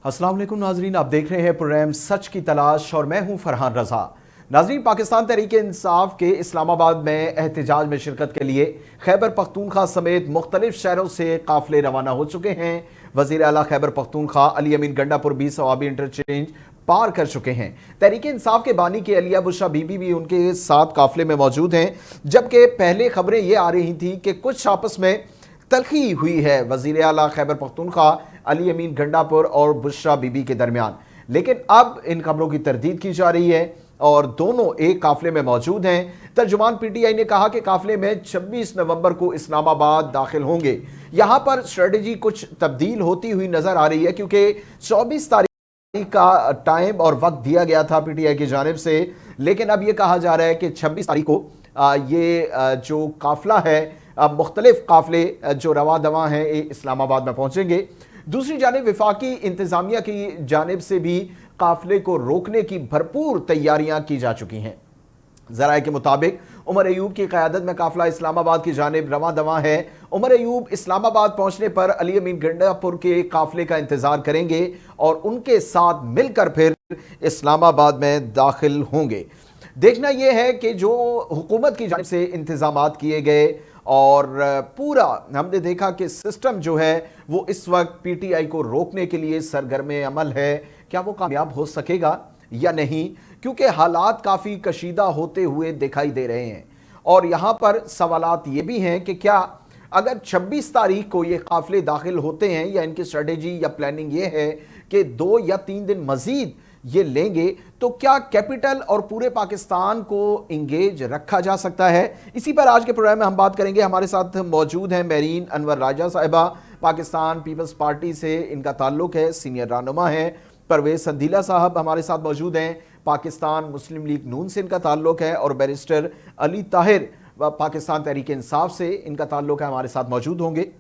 अस्सलाम वालेकुम नाजरीन, आप देख रहे हैं प्रोग्राम सच की तलाश और मैं हूं फरहान रजा। नाजरीन, पाकिस्तान तहरीक इंसाफ के इस्लामाबाद में एहतजाज में शिरकत के लिए खैबर पख्तूनख्वा समेत मुख्तलिफ शहरों से काफिले रवाना हो चुके हैं। वजीर आला खैबर पख्तूनख्वा अली अमीन गंडापुर भी सवाबी इंटरचेंज पार कर चुके हैं। तहरीक इंसाफ के बानी के अलिया बुशरा बीबी भी उनके साथ काफिले में मौजूद हैं, जबकि पहले खबरें ये आ रही थी कि कुछ आपस में तलखी हुई है वजीर आला खैबर पख्तूनख्वा अली अमीन गंडापुर और बुशरा बीबी के दरमियान, लेकिन अब इन खबरों की तरदीद की जा रही है और दोनों एक काफिले में मौजूद हैं। तर्जुमान पीटीआई ने कहा कि काफिले में 26 नवंबर को इस्लामाबाद दाखिल होंगे। यहां पर स्ट्रेटजी कुछ तब्दील होती हुई नजर आ रही है, क्योंकि 24 तारीख का टाइम और वक्त दिया गया था पीटीआई की जानिब से, लेकिन अब यह कहा जा रहा है कि 26 तारीख को ये जो काफिला है, मुख्तलिफ काफिले जो रवा दवा हैं इस्लामाबाद में पहुंचेंगे। दूसरी जानिब विफाकी इंतजामिया की जानिब से भी काफिले को रोकने की भरपूर तैयारियां की जा चुकी हैं। जराए के मुताबिक उमर अयूब की क़यादत में काफिला इस्लामाबाद की जानिब रवा दवा है। उमर अयूब इस्लामाबाद पहुंचने पर अली अमीन गंडापुर के काफिले का इंतजार करेंगे और उनके साथ मिलकर फिर इस्लामाबाद में दाखिल होंगे। देखना यह है कि जो हुकूमत की जानिब से इंतजामात किए गए और पूरा हमने देखा कि सिस्टम जो है वो इस वक्त पीटीआई को रोकने के लिए सरगर्मे अमल है, क्या वो कामयाब हो सकेगा या नहीं, क्योंकि हालात काफ़ी कशीदा होते हुए दिखाई दे रहे हैं। और यहाँ पर सवालात ये भी हैं कि क्या अगर 26 तारीख को ये काफिले दाखिल होते हैं या इनकी स्ट्रेटेजी या प्लानिंग ये है कि 2 या 3 दिन मजीद ये लेंगे, तो क्या कैपिटल और पूरे पाकिस्तान को इंगेज रखा जा सकता है? इसी पर आज के प्रोग्राम में हम बात करेंगे। हमारे साथ मौजूद हैं मेरीन अनवर राजा साहिबा, पाकिस्तान पीपल्स पार्टी से इनका ताल्लुक है, सीनियर रहनुमा हैं। परवेज संदीला साहब हमारे साथ मौजूद हैं, पाकिस्तान मुस्लिम लीग नून से इनका ताल्लुक है। और बैरिस्टर अली ताहिर पाकिस्तान तहरीक इंसाफ से इनका ताल्लुक है, हमारे साथ मौजूद होंगे।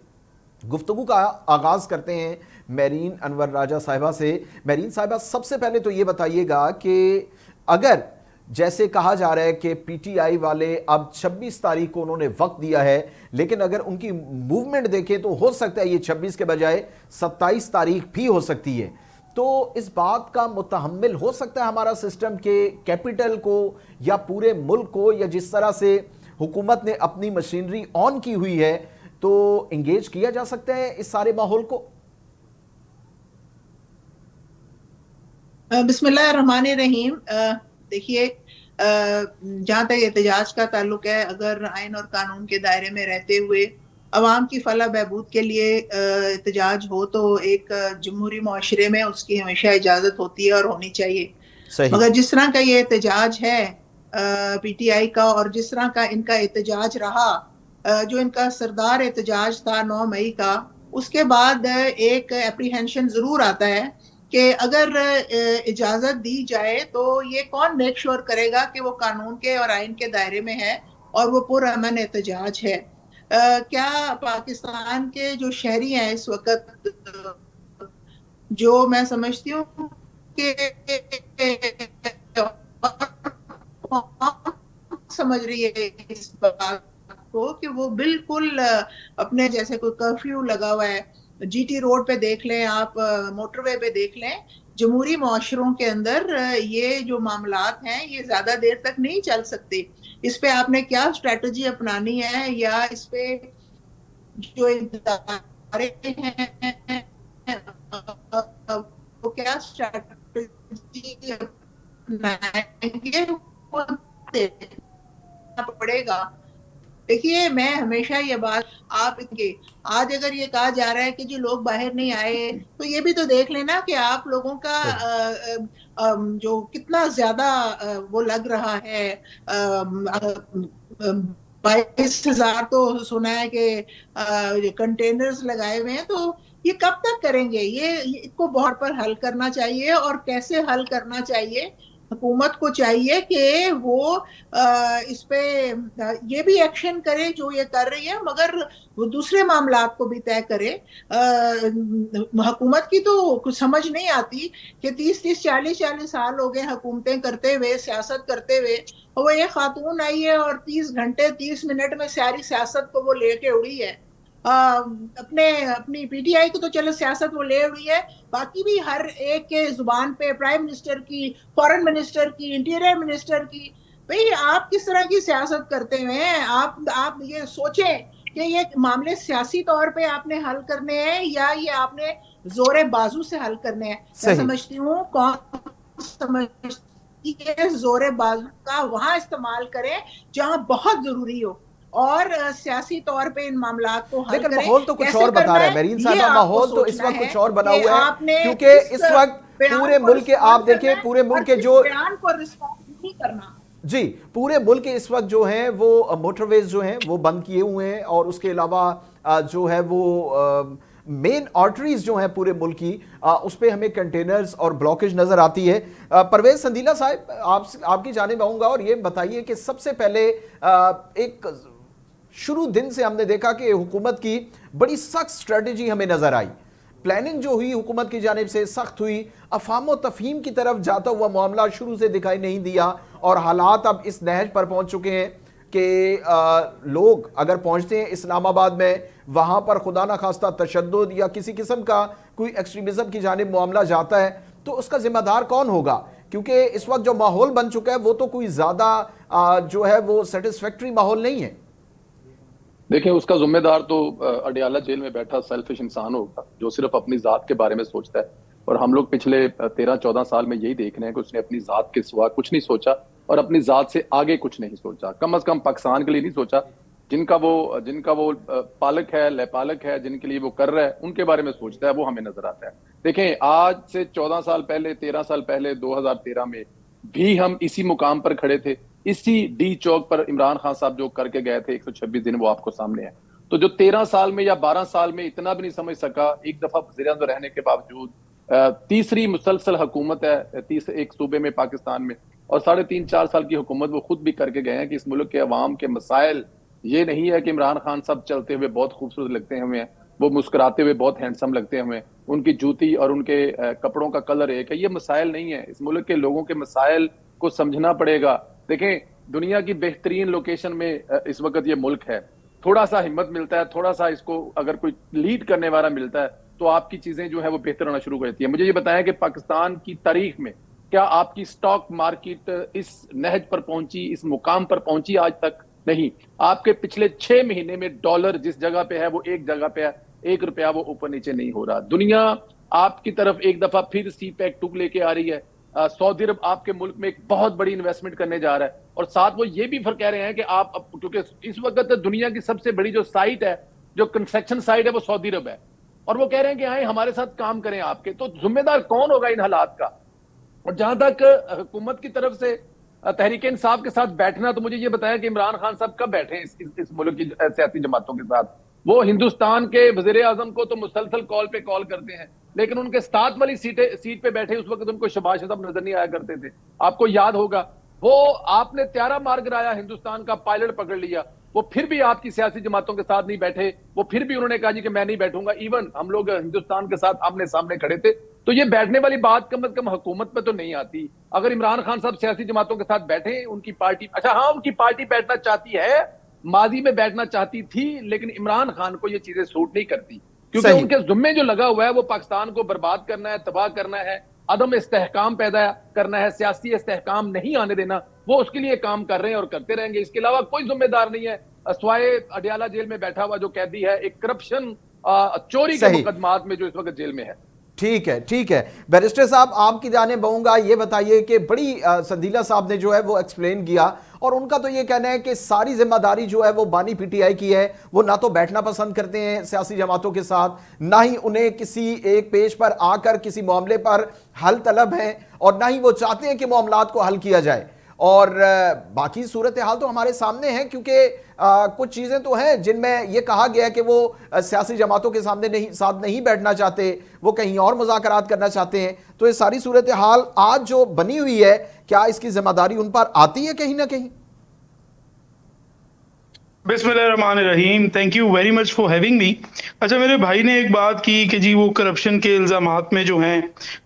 गुफ्तगू का आगाज़ करते हैं मेरीन अनवर राजा साहिबा से। मेरीन साहिबा, सबसे पहले तो ये बताइएगा कि अगर जैसे कहा जा रहा है कि पीटीआई वाले अब 26 तारीख को उन्होंने वक्त दिया है, लेकिन अगर उनकी मूवमेंट देखें तो हो सकता है ये 26 के बजाय 27 तारीख भी हो सकती है। तो इस बात का मुतहम्मिल हो सकता है हमारा सिस्टम के कैपिटल को या पूरे मुल्क को, या जिस तरह से हुकूमत ने अपनी मशीनरी ऑन की हुई है, तो इंगेज किया जा सकता है इस सारे माहौल को? बिस्मिल्लाहिर्रहमानिर्रहीम। देखिए, जहाँ तक एहतजाज का ताल्लुक है, अगर आइन और कानून के दायरे में रहते हुए अवाम की फलाह बहबूद के लिए एहतजाज हो, तो एक जमहूरी माशरे में उसकी हमेशा इजाज़त होती है और होनी चाहिए। सही। मगर जिस तरह का ये एहतजाज है पीटीआई का, और जिस तरह का इनका एहतजाज रहा, जो इनका सरदार एहतजाज था 9 मई का, उसके बाद एक एप्रीहेंशन ज़रूर आता है कि अगर इजाज़त दी जाए तो ये कौन मेक श्योर करेगा कि वो कानून के और आइन के दायरे में है और वो पुरअमन एहतजाज है। क्या पाकिस्तान के जो शहरी हैं इस वक्त, जो मैं समझती हूँ कि समझ रही है इस बात को कि वो बिल्कुल अपने जैसे कोई कर्फ्यू लगा हुआ है, जीटी रोड पे देख लें आप, मोटरवे पे देख लें, जमहूरी माशरों के अंदर ये जो मामलात हैं ये ज्यादा देर तक नहीं चल सकते। इस पे आपने क्या स्ट्रेटजी अपनानी है, या इस पे जो इदारे हैं वो क्या स्ट्रेटजी अपनाएंगे, वो देखना पड़ेगा। देखिए, मैं हमेशा ये बात आप इनके, आज अगर ये कहा जा रहा है कि जो लोग बाहर नहीं आए, तो ये भी तो देख लेना कि आप लोगों का जो कितना ज्यादा वो लग रहा है। 22,000 तो सुना है कि कंटेनर्स लगाए हुए हैं, तो ये कब तक करेंगे? ये इसको बहुत पर हल करना चाहिए। और कैसे हल करना चाहिए? हुकूमत को चाहिए कि वो इस पे ये भी एक्शन करे जो ये कर रही है, मगर वो दूसरे मामलात को भी तय करे। हुकूमत की तो कुछ समझ नहीं आती कि 30-30 40-40 साल हो गए हुकूमतें करते हुए, सियासत करते हुए, और वो ये खातून आई है और 30 घंटे 30 मिनट में सारी सियासत को वो लेके उड़ी है। अपने अपनी पीटीआई को तो चलो सियासत वो ले हुई है, बाकी भी हर एक के जुबान पे प्राइम मिनिस्टर की, फॉरेन मिनिस्टर की, इंटीरियर मिनिस्टर की। भाई आप किस तरह की सियासत करते हैं? आप ये सोचें कि ये मामले सियासी तौर पे आपने हल करने हैं या ये आपने जोरे बाजू से हल करने हैं। मैं सही। समझती हूँ, कौन समझती है जोरे बाजू का वहां इस्तेमाल करें जहां बहुत जरूरी हो, और सियासी तौर पे इन मामलात को हल लेकिन करें। माहौल तो कुछ कैसे और बता करना रहा है है मेरीन ये साहबा, आपको माहौल तो इस सोचना वक्त है कुछ और बना कि हुआ है, आपने क्योंकि किस इस वक्त बयान पूरे को मुल्क के, आप रिस्पॉन्ड करना देखिए है पूरे और मुल्क के किस जो, बयान को रिस्पॉन्ड नहीं करना। जी, पूरे मुल्क के इस वक्त जो हैं वो मोटरवेज जो हैं वो बंद किए हुए हैं, और उसके अलावा जो है वो मेन आर्टरीज जो हैं पूरे मुल्क की, उस पर हमें कंटेनर्स और ब्लॉकेज नजर आती है। परवेज संदीला साहब, आपकी जानिब आऊंगा और ये बताइए कि सबसे पहले एक शुरू दिन से हमने देखा कि हुकूमत की बड़ी सख्त स्ट्रेटजी हमें नजर आई, प्लानिंग जो हुई हुकूमत की जानिब से सख्त हुई, अफाम व तफहीम की तरफ जाता हुआ मामला शुरू से दिखाई नहीं दिया, और हालात अब इस नहज पर पहुंच चुके हैं कि लोग अगर पहुंचते हैं इस्लामाबाद में, वहां पर खुदा न खास्ता तशद्दुद या किसी किस्म का कोई एक्सट्रीमिज्म की जानिब मामला जाता है तो उसका जिम्मेदार कौन होगा? क्योंकि इस वक्त जो माहौल बन चुका है वो तो कोई ज्यादा जो है वो सेटिस्फैक्ट्री माहौल नहीं है। देखिए, उसका जिम्मेदार तो अडियाला जेल में बैठा सेल्फिश इंसान होगा जो सिर्फ अपनी जात के बारे में सोचता है। और हम लोग पिछले 13-14 साल में यही देख रहे हैं कि उसने अपनी जात के सिवा कुछ नहीं सोचा और अपनी जात से आगे कुछ नहीं सोचा, कम से कम पाकिस्तान के लिए नहीं सोचा। जिनका वो पालक है, लेपालक है, जिनके लिए वो कर रहा है, उनके बारे में सोचता है, वो हमें नजर आता है। देखें, आज से 14 साल पहले, 13 साल पहले, 2013 में भी हम इसी मुकाम पर खड़े थे। इसी डी चौक पर इमरान खान साहब जो करके गए थे 126 दिन, वो आपको सामने है। तो जो 13 साल में या 12 साल में इतना भी नहीं समझ सका, एक दफा वज़ीर-ए-आज़म रहने के बावजूद तीसरी मुसलसल हुकूमत है एक सूबे में पाकिस्तान में, और 3.5-4 साल की हुकूमत वो खुद भी करके गए हैं कि इस मुल्क के अवाम के मसाइल ये नहीं है कि इमरान खान साहब चलते हुए बहुत खूबसूरत लगते हैं हमें, वो मुस्कुराते हुए बहुत हैंडसम लगते हैं हमें, उनकी जूती और उनके कपड़ों का कलर एक है, ये मसाइल नहीं है। इस मुल्क के लोगों के मसाइल को समझना पड़ेगा। देखें, दुनिया की बेहतरीन लोकेशन में इस वक्त ये मुल्क है। थोड़ा सा हिम्मत मिलता है, थोड़ा सा इसको अगर कोई लीड करने वाला मिलता है तो आपकी चीजें जो है वो बेहतर होना शुरू हो जाती है। मुझे ये बताएं कि पाकिस्तान की तारीख में क्या आपकी स्टॉक मार्केट इस नहज पर पहुंची, इस मुकाम पर पहुंची आज तक? नहीं। आपके पिछले 6 महीने में डॉलर जिस जगह पे है वो एक जगह पे है, 1 रुपया वो ऊपर नीचे नहीं हो रहा। दुनिया आपकी तरफ एक दफा फिर सी पैक 2 लेके आ रही है। सऊदी अरब आपके मुल्क में एक बहुत बड़ी इन्वेस्टमेंट करने जा रहा है, और साथ वो ये भी कह रहे हैं कि आप, क्योंकि इस वक्त दुनिया की सबसे बड़ी जो साइट है, जो कंस्ट्रक्शन साइट है, वो सऊदी अरब है, और वो कह रहे हैं कि आए हमारे साथ काम करें आपके। तो जिम्मेदार कौन होगा इन हालात का? और जहां तक हुकूमत की तरफ से तहरीक इंसाफ के साथ बैठना, तो मुझे ये बताया कि इमरान खान साहब कब बैठे इस मुल्क की सियासी जमातों के साथ? वो हिंदुस्तान के वज़ीर-ए-आज़म को तो मुसलसल कॉल पे कॉल करते हैं, लेकिन उनके साथ वाली सीट पे बैठे उस वक्त उनको शहबाज साहब नजर नहीं आया करते थे। आपको याद होगा, वो आपने त्यारा मार गिराया, हिंदुस्तान का पायलट पकड़ लिया, वो फिर भी आपकी सियासी जमातों के साथ नहीं बैठे। वो फिर भी उन्होंने कहा जी कि मैं नहीं बैठूंगा। इवन हम लोग हिंदुस्तान के साथ आमने सामने खड़े थे। तो ये बैठने वाली बात कम से कम हुकूमत पे तो नहीं आती। अगर इमरान खान साहब सियासी जमातों के साथ बैठे, उनकी पार्टी, अच्छा हाँ, उनकी पार्टी बैठना चाहती है, माजी में बैठना चाहती थी, लेकिन इमरान खान को ये चीजें सूट नहीं करती, क्योंकि सही। उनके जुम्मे जो लगा हुआ है वो पाकिस्तान को बर्बाद करना है, तबाह करना है, अदम इस्तेहकाम पैदा करना है, सियासी इस्तेहकाम नहीं आने देना। वो उसके लिए काम कर रहे हैं और करते रहेंगे। इसके अलावा कोई जिम्मेदार नहीं है स्वाए अडियाला जेल में बैठा हुआ जो कैदी है, एक करप्शन चोरी के सही। मुकदमात में जो इस वक्त जेल में है। ठीक है, ठीक है। बैरिस्टर साहब, आपकी जाने बहुंगा, ये बताइए कि बड़ी संदीला साहब ने जो है वो एक्सप्लेन किया, और उनका तो ये कहना है कि सारी जिम्मेदारी जो है वो बानी पीटीआई की है। वो ना तो बैठना पसंद करते हैं सियासी जमातों के साथ, ना ही उन्हें किसी एक पेज पर आकर किसी मामले पर हल तलब है, और ना ही वो चाहते हैं कि मामलात को हल किया जाए। और बाकी सूरत हाल तो हमारे सामने है, क्योंकि कुछ चीज़ें तो हैं जिनमें यह कहा गया है कि वो सियासी जमातों के साथ नहीं बैठना चाहते, वो कहीं और मुज़ाकरात करना चाहते हैं। तो ये सारी सूरत हाल आज जो बनी हुई है, क्या इसकी जिम्मेदारी उन पर आती है कहीं ना कहीं? बिस्मिल्लाहिर्रहमानिर्रहीम। Thank you very much for having me. अच्छा, मेरे भाई ने एक बात की कि जी वो करप्शन के इल्ज़ामात में जो हैं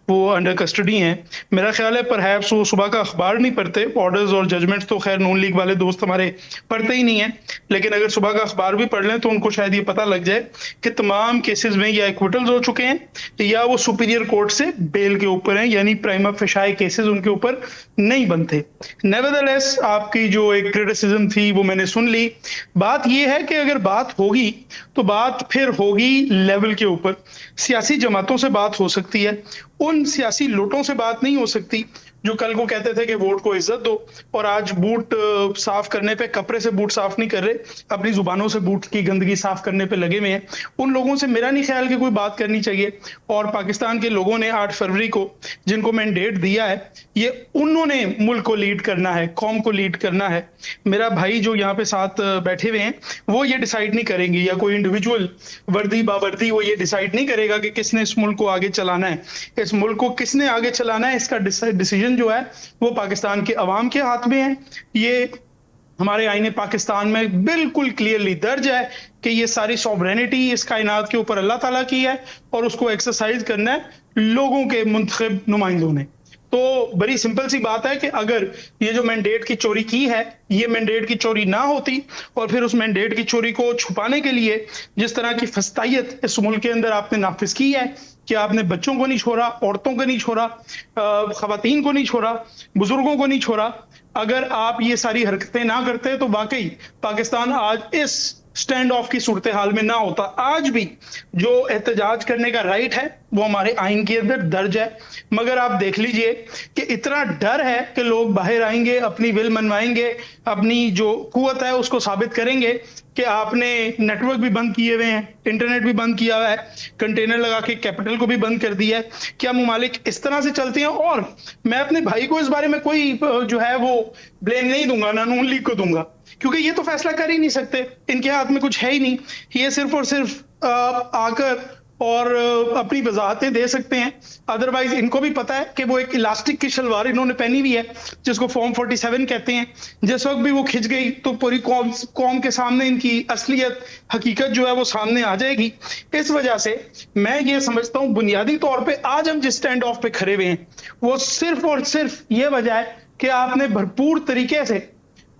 वो अंडर कस्टडी हैं। मेरा ख़्याल है परहैप्स वो सुबह का अखबार नहीं पढ़ते। ऑर्डर्स और जजमेंट्स तो खैर नून लीग वाले दोस्त हमारे पढ़ते ही नहीं हैं। लेकिन अगर सुबह का अखबार भी पढ़ लें तो उनको शायद ये पता लग जाए कि तमाम केसेस में या एक्विटल्स हो चुके हैं या वो सुपीरियर कोर्ट से बेल के ऊपर हैं, यानी प्राइमा फेशाई केसेस उनके ऊपर नहीं बनते। नेवरदलेस आपकी जो एक क्रिटिसिज्म थी वो मैंने सुन ली। बात ये है कि अगर बात होगी तो बात फिर होगी लेवल के ऊपर। सियासी जमातों से बात हो सकती है, उन सियासी लोटों से बात नहीं हो सकती जो कल को कहते थे कि वोट को इज्जत दो और आज बूट साफ करने पे कपड़े से बूट साफ नहीं कर रहे, अपनी जुबानों से बूट की गंदगी साफ करने पे लगे हुए हैं। उन लोगों से मेरा नहीं ख्याल कि कोई बात करनी चाहिए। और पाकिस्तान के लोगों ने 8 फरवरी को जिनको मैंडेट दिया है, ये उन्होंने मुल्क को लीड करना है, कौम को लीड करना है। मेरा भाई जो यहाँ पे साथ बैठे हुए हैं वो ये डिसाइड नहीं करेंगे, या कोई इंडिविजुअल वर्दी बावर्दी वो ये डिसाइड नहीं करेगा कि किसने इस मुल्क को आगे चलाना है। इस मुल्क को किसने आगे चलाना है इसका डिसीजन जो है वो पाकिस्तान के अवाम के हाथ में है। ये हमारे आईने पाकिस्तान में बिल्कुल क्लियरली दर्ज है कि ये सारी सॉवरेनिटी इस कायनात के ऊपर अल्लाह ताला की है और उसको एक्सरसाइज करना है लोगों के मुंतखब नुमाइंदों ने। तो बड़ी सिंपल सी बात है कि अगर ये जो मैंडेट की चोरी की है, ये मैंडेट की चोरी ना होती और फिर उस मैंडेट की चोरी को छुपाने के लिए जिस तरह की फस्तायत इस मुल्क के अंदर आपने नाफिज की है कि आपने बच्चों को नहीं छोड़ा, औरतों को नहीं छोड़ा, खवातीन को नहीं छोड़ा, बुजुर्गों को नहीं छोड़ा, अगर आप ये सारी हरकतें ना करते तो वाकई पाकिस्तान आज इस स्टैंड ऑफ की सूरत हाल में ना होता। आज भी जो एहतजाज करने का राइट है वो हमारे आइन के अंदर दर्ज है, मगर आप देख लीजिए कि इतना डर है कि लोग बाहर आएंगे, अपनी विल मनवाएंगे, अपनी जो कुव्वत है उसको साबित करेंगे कि आपने नेटवर्क भी बंद किए हुए हैं, इंटरनेट भी बंद किया हुआ है, कंटेनर लगा के कैपिटल को भी बंद कर दिया है। क्या मुमालिक इस तरह से चलते हैं? और मैं अपने भाई को इस बारे में कोई जो है वो ब्लेम नहीं दूंगा, ना नून लीग को दूंगा, क्योंकि ये तो फैसला कर ही नहीं सकते, इनके हाथ में कुछ है ही नहीं। ये सिर्फ और सिर्फ आकर और अपनी वजाहतें दे सकते हैं। अदरवाइज इनको भी पता है कि वो एक इलास्टिक की शलवार इन्होंने पहनी हुई है जिसको फॉर्म 47 कहते हैं। जिस वक्त भी वो खिंच गई तो पूरी कौम के सामने इनकी असलियत हकीकत जो है वो सामने आ जाएगी। इस वजह से मैं ये समझता हूँ बुनियादी तौर पे आज हम जिस स्टैंड ऑफ पे खड़े हुए हैं वो सिर्फ और सिर्फ ये वजह है कि आपने भरपूर तरीके से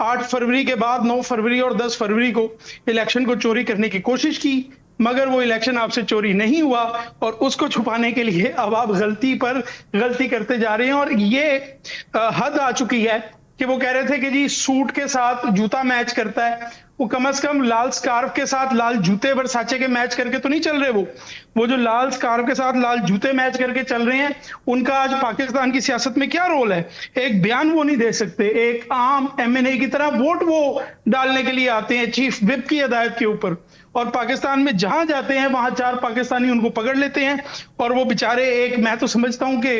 8 फरवरी के बाद 9 फरवरी और 10 फरवरी को इलेक्शन को चोरी करने की कोशिश की, मगर वो इलेक्शन आपसे चोरी नहीं हुआ और उसको छुपाने के लिए अब आप गलती पर गलती करते जा रहे हैं। और ये हद आ चुकी है कि वो कह रहे थे कि जी सूट के साथ जूता मैच करता है, वो कम से कम लाल स्कार्फ के साथ लाल जूते वर्साचे के मैच करके तो नहीं चल रहे। वो जो लाल स्कार्फ के साथ लाल जूते मैच करके चल रहे हैं उनका आज पाकिस्तान की सियासत में क्या रोल है? एक बयान वो नहीं दे सकते, एक आम एमएनए की तरह वोट वो डालने के लिए आते हैं चीफ विप की हिदायत के ऊपर, और पाकिस्तान में जहां जाते हैं वहां 4 पाकिस्तानी उनको पकड़ लेते हैं। और वो बेचारे एक, मैं तो समझता हूं कि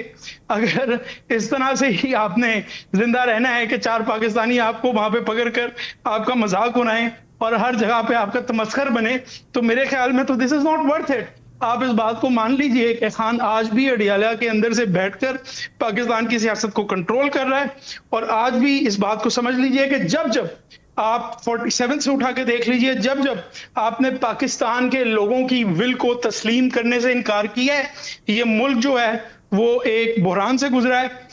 अगर इस तरह से ही आपने जिंदा रहना है कि 4 पाकिस्तानी आपको वहां पे पकड़ कर आपका मजाक उड़ाएं और हर जगह पे आपका तमस्खर बने, तो मेरे ख्याल में तो this is not worth it. आप इस बात को मान लीजिए कि खान आज भी अडियाला के अंदर से बैठकर पाकिस्तान की सियासत को कंट्रोल कर रहा है। और आज भी इस बात को समझ लीजिए कि जब जब आप 47 से उठा के देख लीजिए, जब जब आपने पाकिस्तान के लोगों की विल को तस्लीम करने से इनकार किया है, ये मुल्क जो है वो एक बुहरान से गुजरा है।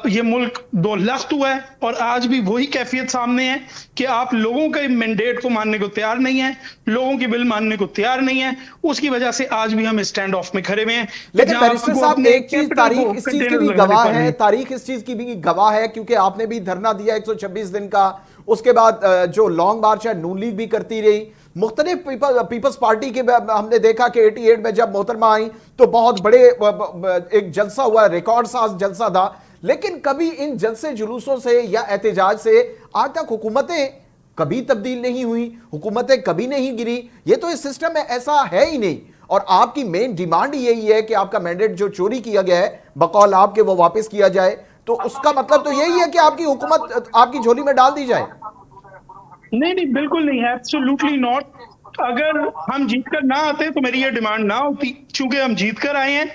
ये मुल्क 2 लख्त हुआ है और आज भी वही कैफियत सामने है कि आप लोगों के मैंडेट को मानने को तैयार नहीं है, लोगों की बिल मानने को तैयार नहीं है। उसकी वजह से आज भी हम स्टैंड ऑफ में खड़े हुए हैं। लेकिन बैरिस्टर साहब, एक चीज तारीख इस चीज की भी गवाह है, तारीख इस चीज की भी गवाह है, क्योंकि आपने भी धरना दिया 126 दिन का, उसके बाद जो लॉन्ग मार्च है नून लीग भी करती रही, मुख्तलिफ पीपल्स पार्टी के हमने देखा कि 88 में जब मोहतरमा आई तो बहुत बड़े एक जलसा हुआ, रिकॉर्ड साज जलसा था। लेकिन कभी इन जलसे जुलूसों से या एहतजाज से आज तक हुकूमतें कभी तब्दील नहीं हुई, हुकूमतें कभी नहीं गिरी। ये तो इस सिस्टम में ऐसा है ही नहीं। और आपकी मेन डिमांड यही है कि आपका मैंडेट जो चोरी किया गया है बकौल आपके वो वापस किया जाए, तो उसका मतलब तो यही है कि आपकी हुकूमत आपकी झोली में डाल दी जाए। नहीं नहीं, बिल्कुल नहीं है, एब्सोल्युटली नॉट। अगर हम जीत कर ना आते तो मेरी ये डिमांड ना होती, क्योंकि हम जीत कर आए हैं।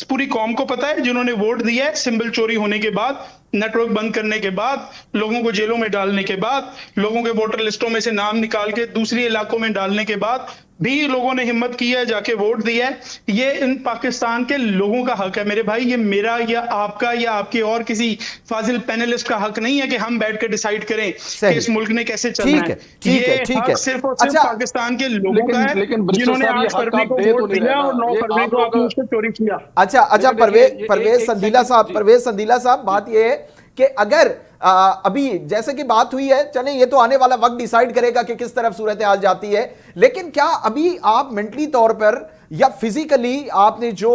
पूरी कौम को पता है, जिन्होंने वोट दिया है, सिंबल चोरी होने के बाद, नेटवर्क बंद करने के बाद, लोगों को जेलों में डालने के बाद, लोगों के वोटर लिस्टों में से नाम निकाल के दूसरी इलाकों में डालने के बाद भी लोगों ने हिम्मत की है, जाके वोट दिया है। ये इन पाकिस्तान के लोगों का हक है मेरे भाई, ये मेरा या आपका या आपके और किसी फाजिल पैनलिस्ट का हक नहीं है कि हम बैठ कर डिसाइड करें कि इस मुल्क ने कैसे चलना ठीक है। ठीक है, ये ठीक हक है। सिर्फ और सिर्फ अच्छा, पाकिस्तान के लोगों का है, लेकिन बरिस्टर जिन्होंने साहब, ये 8 हक फरवरी आप को दे तो वोट नहीं दिया रहे और ना, 9 ये फरवरी आप को आपने लोग। उसको चोरी किया। अच्छा देखिए, परवेज संदीला साहब, जी। परवेज संदीला साहब, बात यह है कि अगर अभी जैसे कि बात हुई है, चलें ये तो आने वाला वक्त डिसाइड करेगा कि किस तरफ सूरत हाल जाती है, लेकिन क्या अभी आप मेंटली तौर पर या फिजिकली आपने जो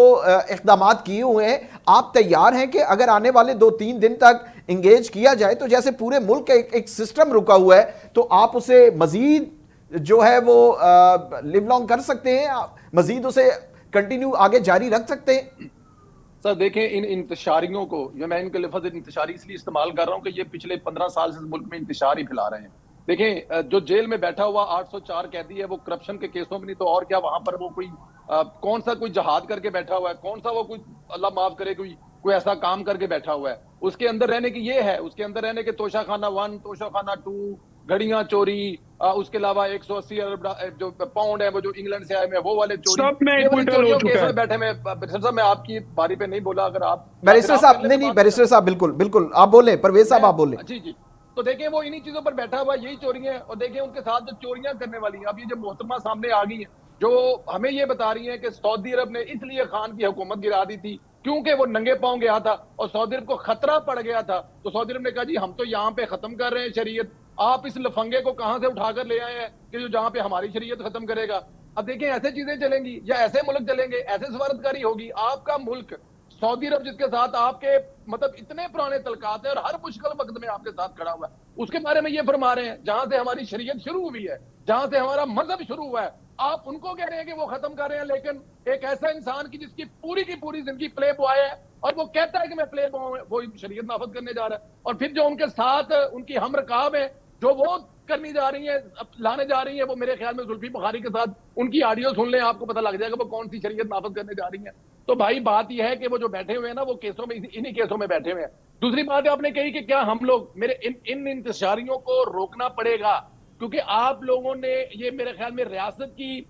इक़दाम किए हुए हैं, आप तैयार हैं कि अगर आने वाले 2-3 दिन तक इंगेज किया जाए तो जैसे पूरे मुल्क का एक सिस्टम रुका हुआ है, तो आप उसे मजीद जो है वो लिव लॉन्ग कर सकते हैं, मजीद उसे कंटिन्यू आगे जारी रख सकते हैं? सर देखें, इन इंतशारियों को, मैं इनके लफ्ज़ इंतशारी इसलिए इस्तेमाल कर रहा हूं कि ये पिछले 15 साल से मुल्क में इंतशार ही फैला रहे हैं। देखें, जो जेल में बैठा हुआ 804 कैदी है, वो करप्शन के केसों में नहीं तो और क्या, वहां पर वो कोई कौन सा कोई जहाद करके बैठा हुआ है, कौन सा वो कोई, अल्लाह माफ करे, कोई ऐसा काम करके बैठा हुआ है। उसके अंदर रहने की ये है, उसके अंदर रहने के तोशाखाना 1, तोशाखाना 2, घड़ियां चोरी, उसके अलावा 180 अरब जो पाउंड है वो जो इंग्लैंड से आए हैं, वो वाले चोरी, सब में ये वाली एक्विटल हो चोरियों चुका केस है। में बैठे में। बैरिस्टर साहब, मैं आपकी बारी पे नहीं बोला, अगर आप बैरिस्टर आप साहब, पहले नहीं तो नहीं, बात बैरिस्टर साहब बिल्कुल बिल्कुल आप बोले, परवेज साहब आप बोले। जी जी। तो देखें, वो इन्हीं चीजों पर बैठा हुआ, यही चोरियां हैं। और देखें, उनके साथ जो चोरियां करने वाली हैं, अब ये जो मोहतरमा सामने आ गई हैं, जो हमें ये बता रही हैं कि सऊदी अरब ने इसलिए खान की हुकूमत गिरा दी थी क्योंकि वो नंगे पांव गया था और सऊदी अरब को खतरा पड़ गया था, तो सऊदी अरब ने कहा जी हम तो यहाँ पे खत्म कर रहे हैं शरीयत, आप इस लफंगे को कहां से उठाकर ले आए हैं कि जो जहां पे हमारी शरीयत खत्म करेगा। अब देखें, ऐसे चीजें चलेंगी या ऐसे मुल्क चलेंगे, ऐसे सफारतकारी होगी। आपका मुल्क सऊदी अरब, जिसके साथ आपके मतलब इतने पुराने तलकात है और हर मुश्किल वक्त में आपके साथ खड़ा हुआ है, उसके बारे में ये फरमा रहे हैं जहां से हमारी शरीयत शुरू हुई है, जहां से हमारा मजहब शुरू हुआ है, आप उनको कह रहे हैं कि वो खत्म कर रहे हैं। लेकिन एक ऐसा इंसान की जिसकी पूरी पूरी जिंदगी प्ले बॉय है और वो कहता है कि मैं प्ले बॉय, वो शरीयत नाफज करने जा रहा है, और फिर जो उनके साथ उनकी हम रकाब है जो वो करनी जा रही है, लाने जा रही है, वो मेरे ख्याल में जुल्फी बुखारी के साथ उनकी ऑडियो सुन लें, आपको पता लग जाएगा वो कौन सी शरीयत नाफज करने जा रही है। तो भाई बात यह है कि वो जो बैठे हुए हैं ना, वो केसों में, इन्हीं केसों में बैठे हुए हैं। दूसरी बात है, आपने कही कि क्या हम लोग, मेरे इन इंतशारियों को रोकना पड़ेगा, क्योंकि आप लोगों ने, ये मेरे ख्याल में रियासत की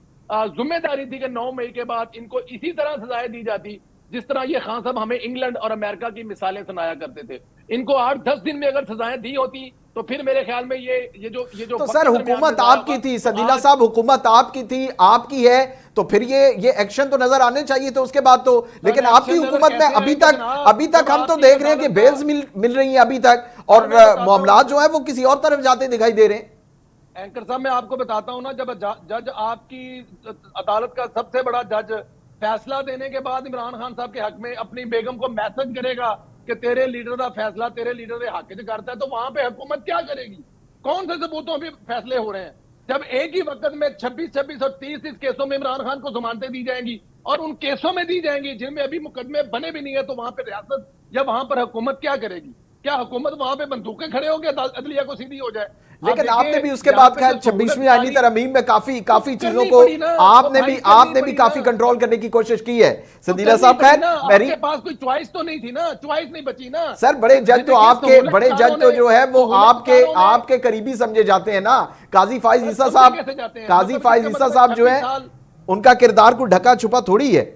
जिम्मेदारी थी कि 9 मई के बाद इनको इसी तरह सजाएं दी जाती जिस तरह ये खान साहब हमें इंग्लैंड और अमेरिका की मिसालें सुनाया करते थे। इनको 8-10 दिन में अगर सजाएं दी होती तो फिर मेरे ख्याल में ये जो तो सर हुकूमत आपकी थी संदीला साहब, हुकूमत आपकी थी, आपकी है, तो फिर ये एक्शन तो नजर आने चाहिए थे उसके बाद तो। लेकिन आपकी हुकूमत में अभी तक हम तो देख रहे हैं कि बेल्स मिल रही हैं अभी तक, और मामला जो है वो किसी और तरफ जाते दिखाई दे रहे हैं। एंकर साहब, मैं आपको बताता हूं ना, जब जज, आपकी अदालत का सबसे बड़ा जज फैसला देने के बाद इमरान खान साहब के हक में अपनी बेगम को मैसेज करेगा कि तेरे लीडर का फैसला तेरे लीडर के हक च करता है, तो वहां पे हुकूमत क्या करेगी? कौन से सबूतों पे फैसले हो रहे हैं? जब एक ही वक्त में 26 और 30 केसों में इमरान खान को जमानतें दी जाएंगी और उन केसों में दी जाएंगी जिनमें अभी मुकदमे बने भी नहीं है, तो वहां पर रियासत या वहां पर हुकूमत क्या करेगी? क्या हुकूमत वहां पे बंदूकें खड़े होंगे अदलिया को सीधी हो जाए? लेकिन आपने भी उसके बाद खैर 26वीं आईनी तरमीम में काफी चीजों को आपने भी काफी कंट्रोल करने की कोशिश की है संदीला साहब। खैर मेरे पास कोई चॉइस तो नहीं थी ना, चॉइस नहीं बची ना सर। बड़े जज तो जो है वो आपके करीबी समझे जाते हैं ना। काजी फाइज ईसा साहब जो है, उनका किरदार को ढका छुपा थोड़ी है।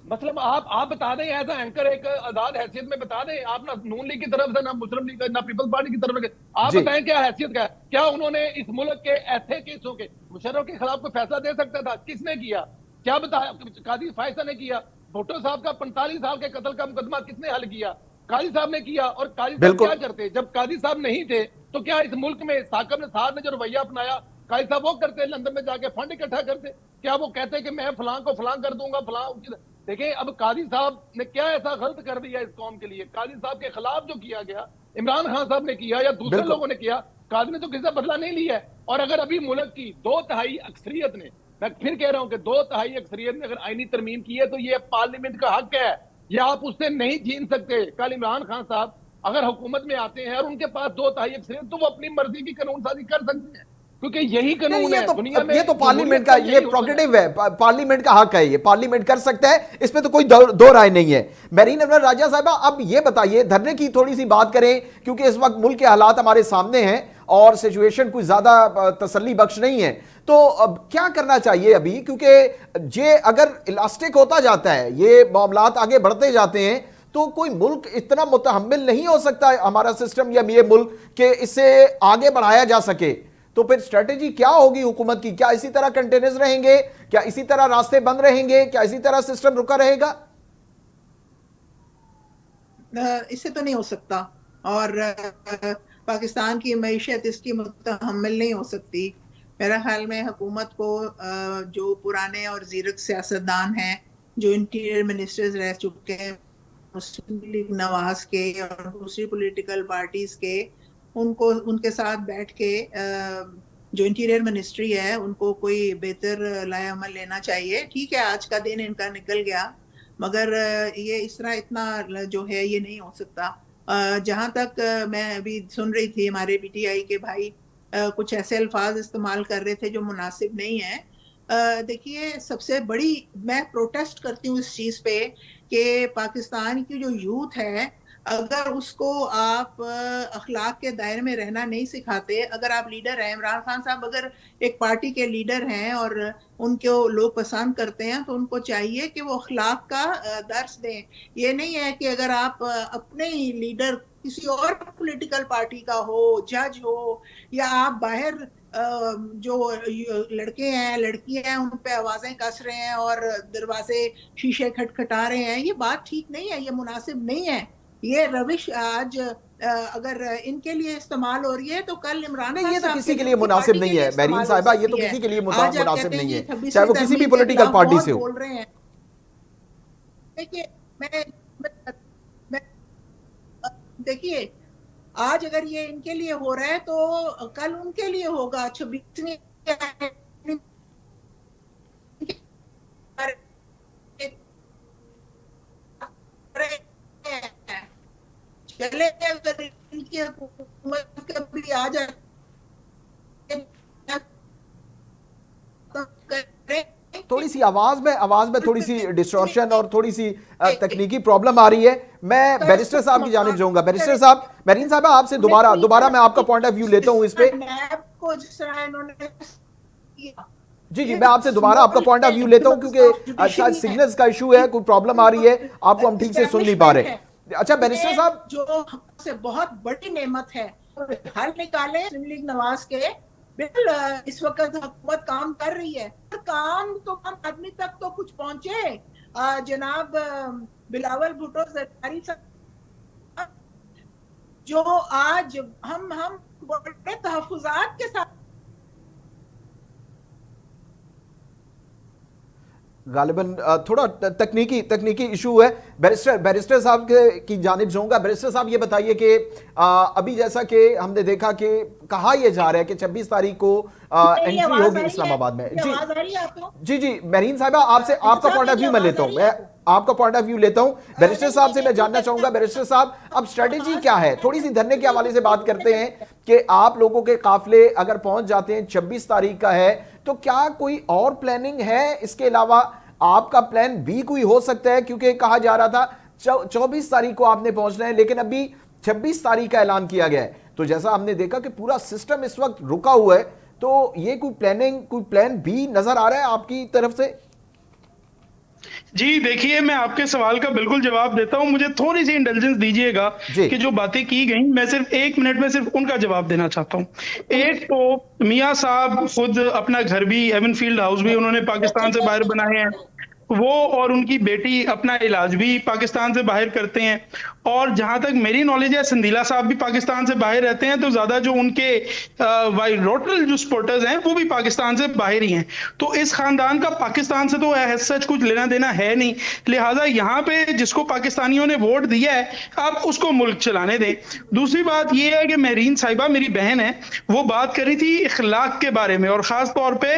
मतलब आप बता दें, एज एंकर एक आजाद हैसियत में बता दें, आप ना नून लीग की तरफ से, ना मुस्लिम लीग, ना पीपल्स पार्टी की तरफ से, आप बताएं क्या हैसियत का है? क्या उन्होंने इस मुल्क के ऐसे केसों के मुशर्रफ के खिलाफ कोई फैसला दे सकता था? किसने किया? क्या बताया? काजी फायसा ने किया। भुट्टो साहब का 45 साल के कत्ल का मुकदमा किसने हल किया? काजी साहब ने किया। और काजी साहब क्या करते जब काजी साहब नहीं थे? तो क्या इस मुल्क में साकब साहब ने जो रवैया अपनाया, काजी साहब वो करते, लंदन में जाके फंड इकट्ठा करते? क्या वो कहते कि मैं फलां को फलां कर दूंगा, फलां? देखिए, अब काजी साहब ने क्या ऐसा गलत कर दिया इस कौम के लिए? काजी साहब के खिलाफ जो किया गया, इमरान खान साहब ने किया या दूसरे लोगों ने किया, काजी ने तो किसी से बदला नहीं लिया है। और अगर अभी मुल्क की 2/3 अक्सरियत ने, मैं फिर कह रहा हूं कि 2/3 अक्सरियत ने अगर आईनी तरमीम की है तो ये पार्लियामेंट का हक है, या आप उससे नहीं छीन सकते। कल इमरान खान साहब अगर हुकूमत में आते हैं और उनके पास 2/3 अक्सरियत, तो वो अपनी मर्जी की कानून साजी कर सकते हैं। क्योंकि यही कानून ये है तो दुनिया में। ये तो पार्लियामेंट का जमहूरियत ये यही उसूल प्रोगेटिव है, पार्लियामेंट का हक है, ये पार्लियामेंट कर सकता है, इसमें तो कोई दो राय नहीं है। मेरीन अनवर राजा साहिबा, अब ये बताइए, धरने की थोड़ी सी बात करें क्योंकि इस वक्त मुल्क के हालात हमारे सामने हैं और सिचुएशन कोई ज्यादा तसल्ली बख्श नहीं है, तो अब क्या करना चाहिए अभी, क्योंकि ये अगर इलास्टिक होता जाता है, ये मामलात आगे बढ़ते जाते हैं, तो कोई मुल्क इतना मुतहम्मिल नहीं हो सकता हमारा सिस्टम या ये मुल्क कि इससे आगे बढ़ाया जा सके। तो फिर स्ट्रेटेजी क्या होगी हुकूमत की? क्या इसी तरह कंटेनर्स रहेंगे? क्या इसी तरह रास्ते बंद रहेंगे? क्या इसी तरह सिस्टम रुका रहेगा? इससे तो नहीं हो सकता, और पाकिस्तान की मईशत इसकी मुतहम्मिल नहीं हो सकती। मेरा ख्याल में हुकूमत को जो पुराने और ज़ीरक सियासतदान हैं, जो इंटीरियर मिनिस्टर्स रह चुके हैं मुस्लिम लीग नवाज के और दूसरी पॉलिटिकल पार्टीज के, उनको उनके साथ बैठ के जो इंटीरियर मिनिस्ट्री है उनको कोई बेहतर लाएअमल लेना चाहिए। ठीक है, आज का दिन इनका निकल गया, मगर ये इस तरह इतना जो है ये नहीं हो सकता। जहां तक मैं अभी सुन रही थी, हमारे पीटीआई के भाई कुछ ऐसे अल्फाज इस्तेमाल कर रहे थे जो मुनासिब नहीं है। देखिए, सबसे बड़ी मैं प्रोटेस्ट करती हूँ इस चीज पे कि पाकिस्तान की जो यूथ है, अगर उसको आप अखलाक के दायरे में रहना नहीं सिखाते, अगर आप लीडर हैं, इमरान खान साहब अगर एक पार्टी के लीडर हैं और उनको लोग पसंद करते हैं, तो उनको चाहिए कि वो अखलाक का दर्स दें। ये नहीं है कि अगर आप अपने ही लीडर किसी और पॉलिटिकल पार्टी का हो, जज हो, या आप बाहर जो लड़के हैं लड़कियां हैं उन पे आवाजें कस रहे हैं और दरवाजे शीशे खटखटा रहे हैं, ये बात ठीक नहीं है, ये मुनासिब नहीं है। ये रविश आज अगर इनके लिए इस्तेमाल हो रही है तो कल इमरान नहीं, खान ये तो साहब किसी के के लिए मुनासिब नहीं है मेरीन साहिबा, ये तो है। किसी के लिए आज आप मुनासिब कहते हैं नहीं जी है, 26वीं चाहे वो किसी भी तरमीम के पॉलिटिकल खिलाफ पार्टी बहुत से हो। बोल रहे हैं। देखिए, मैं देखिए, आज अगर ये इनके लिए हो रहा है तो कल उनके लिए होगा। 26वीं चले, अगर इनकी हुकूमत कभी आ जाए थोड़ी सी आवाज में थोड़ी सी डिस्टॉर्शन और थोड़ी सी तकनीकी प्रॉब्लम आ रही है। मैं बैरिस्टर साहब की जानिब जाऊंगा। बैरिस्टर साहब, मेरीन साहबा, आपसे दोबारा मैं आपका पॉइंट ऑफ व्यू लेता हूं इस पे। जी जी, मैं आपसे दोबारा आपका पॉइंट ऑफ व्यू लेता हूं क्योंकि शायद सिग्नल्स का इशू है, कोई प्रॉब्लम आ रही है, आपको हम ठीक से सुन नहीं पा रहे। अच्छा बैरिस्टर साहब, जो हमसे बहुत बड़ी नेमत है, हल निकाले मुस्लिम लीग नवाज के। बिल्कुल, इस वक्त हुकूमत काम कर रही है, काम तो हम आदमी तक तो कुछ पहुंचे। जनाब बिलावल भुट्टो जरदारी साहब, जो आज हम बड़े तहफुजात के साथ, गालिबन थोड़ा तकनीकी इशू है। बैरिस्टर साहब की जानिब जाऊंगा। बैरिस्टर साहब, ये बताइए कि अभी जैसा कि हमने देखा कि कहा यह जा रहा है कि 26 तारीख को एंट्री होगी इस्लामाबाद में। जी जी, मेरीन साहिबा, आपसे आपका पॉइंट ऑफ व्यू मैं लेता हूं, आपका पॉइंट ऑफ व्यू लेता हूं। बैरिस्टर साहब से मैं जानना चाहूंगा, बैरिस्टर साहब, अब स्ट्रेटेजी क्या है? थोड़ी सी धरने के हवाले से बात करते हैं कि आप लोगों के काफिले अगर पहुंच जाते हैं, 26 तारीख का है, तो क्या कोई और प्लानिंग है? इसके अलावा आपका प्लान बी कोई हो सकता है? क्योंकि कहा जा रहा था 24 तारीख को आपने पहुंचना है, लेकिन अभी 26 तारीख का ऐलान किया गया है। तो जैसा हमने देखा कि पूरा सिस्टम इस वक्त रुका हुआ है, तो ये कोई प्लानिंग, कोई प्लान बी नजर आ रहा है आपकी तरफ से? जी देखिए, मैं आपके सवाल का बिल्कुल जवाब देता हूं। मुझे थोड़ी सी इंटेलिजेंस दीजिएगा कि जो बातें की गई, मैं सिर्फ 1 मिनट में सिर्फ उनका जवाब देना चाहता हूं। एक तो मियां साहब खुद अपना घर भी, हेवनफील्ड हाउस भी उन्होंने पाकिस्तान से बाहर बनाए हैं। वो और उनकी बेटी अपना इलाज भी पाकिस्तान से बाहर करते हैं। और जहां तक मेरी नॉलेज है, संदीला साहब भी पाकिस्तान से बाहर रहते हैं, तो ज्यादा जो उनके वाइरोटल जो सपोर्टर्स हैं वो भी पाकिस्तान से बाहर ही हैं। तो इस खानदान का पाकिस्तान से तो एज सच कुछ लेना देना है नहीं। लिहाजा यहाँ पे जिसको पाकिस्तानियों ने वोट दिया है, आप उसको मुल्क चलाने दें। दूसरी बात यह है कि मेरीन साहिबा मेरी बहन है, वो बात कर रही थी इखलाक के बारे में और खास तौर पे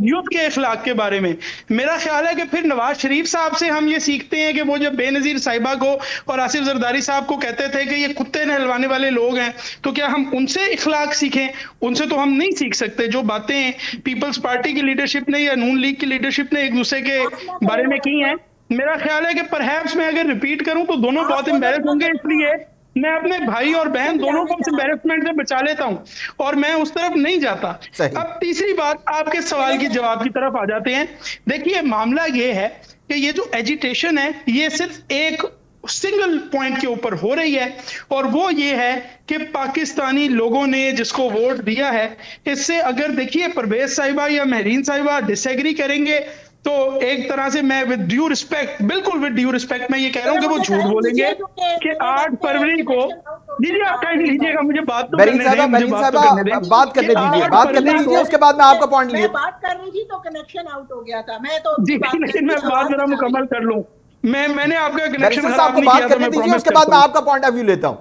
यूथ के इखलाक के बारे में। मेरा ख्याल है कि कि फिर नवाज शरीफ साहब से हम ये सीखते हैं कि वो जब बेनजीर साहिबा को और आसिफ जरदारी साहब को कहते थे कि ये कुत्ते नहलवाने वाले लोग हैं, तो क्या हम उनसे इखलाक सीखें? उनसे तो हम नहीं सीख सकते। जो बातें पीपल्स पार्टी की लीडरशिप ने या नून लीग की लीडरशिप ने एक दूसरे के बारे में की हैं, मेरा ख्याल है कि परहैप्स मैं अगर रिपीट करूं तो दोनों बहुत एम्बैरेस होंगे, इसलिए मैं अपने भाई और बहन दोनों को उस एम्बैरेसमेंट से बचा लेता हूं और मैं उस तरफ नहीं जाता। अब तीसरी बात, आपके सवाल की जवाब की तरफ आ जाते हैं। देखिए, मामला ये है कि ये जो एजिटेशन है ये सिर्फ एक सिंगल पॉइंट के ऊपर हो रही है, और वो ये है कि पाकिस्तानी लोगों ने जिसको वोट दिया है, इससे अगर देखिए परवेज साहिबा या महरीन साहिबा डिसएग्री करेंगे तो एक तरह से मैं विद ड्यू रिस्पेक्ट, बिल्कुल विद ड्यू रिस्पेक्ट मैं ये कह रहा हूं कि वो झूठ बोलेंगे कि 8 फरवरी को, दीजिए आप टाइम लीजिएगा, मुझे बात तो करने दें, मुझे बात तो करने दें, बात करने दीजिए, उसके बाद मैं आपका पॉइंट मैं बात कर रही थी तो कनेक्शन आउट हो गया था, मैं तो जी, लेकिन मैं बात जरा मुकम्मल कर लूं। मैंने आपका कनेक्शन खराब नहीं किया, करने दीजिए, उसके बाद मैं आपका पॉइंट ऑफ व्यू लेता हूं।